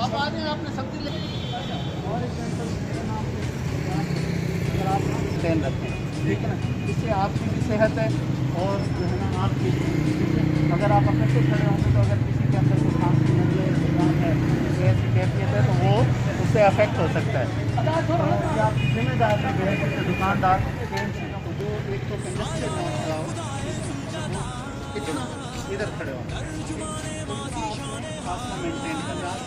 आप आ जाए, आपने सब्जी ले स्टैंड रखें, ठीक है ना। इससे आपकी भी सेहत है और जो है ना आपकी, अगर आप अपने से खड़े होंगे तो अगर किसी के अंदर कोई खांसी नजले जुकाम है, ऐसी कैफियत है, तो वो उससे अफेक्ट हो सकता है। तो ये आप जिम्मेदार में जो है जैसे दुकानदार इन चीज़ों को जो एक तो कंजस्टेड ना खड़ा हो, कितना इधर खड़े हो, फासला मेंटेन करना है।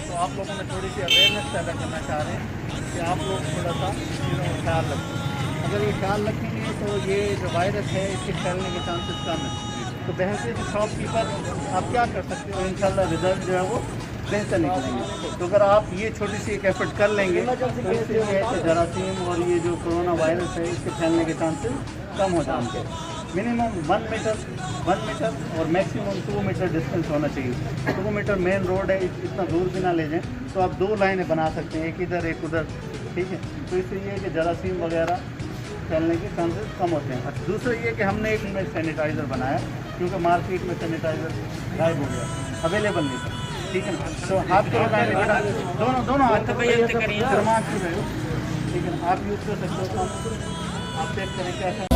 तो आप लोगों में थोड़ी सी अवेयरनेस पैदा करना चाह रहे हैं कि आप लोग थोड़ा सा चीज़ों का ख्याल रखें। अगर ये ख्याल रखेंगे तो ये जो वायरस है इसके फैलने के चांसेस कम हैं। तो बहसीत शॉपकीपर आप क्या कर सकते हो, इंशाल्लाह रिजल्ट जो है वो बेहतर निकलेंगे। तो अगर आप ये छोटी सी एक एफर्ट कर लेंगे तो इससे ये है कि जरासीम और ये जो कोरोना वायरस है इसके फैलने के चांसेस कम हो जाएंगे। मिनिमम 1 मीटर और मैक्सिमम 2 मीटर डिस्टेंस होना चाहिए। 2 मीटर मेन रोड है, इतना दूर भी ना ले जाएं। तो आप 2 लाइनें बना सकते हैं, एक इधर एक उधर, ठीक है। तो इससे ये है कि जरासीम वगैरह फैलने के चांसेस कम होते हैं। अच्छा, दूसरा ये कि हमने एक में सैनिटाइज़र बनाया, क्योंकि मार्केट में सैनिटाइज़र गायब हो गया, अवेलेबल नहीं था, ठीक है ना। तो हाथ को लगाने के दोनों हाथ को शर्मा की रहे हो, ठीक है ना। आप यूज़ कर सकते हो, आप चेक करें कैसा।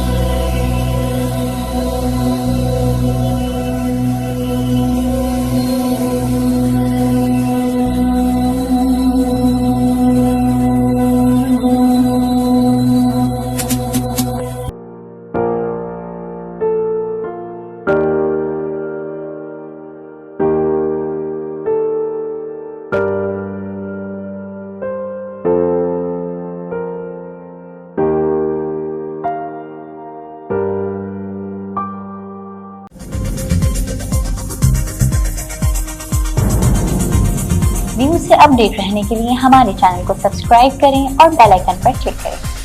न्यूज़ से अपडेट रहने के लिए हमारे चैनल को सब्सक्राइब करें और बेल आइकन पर क्लिक करें।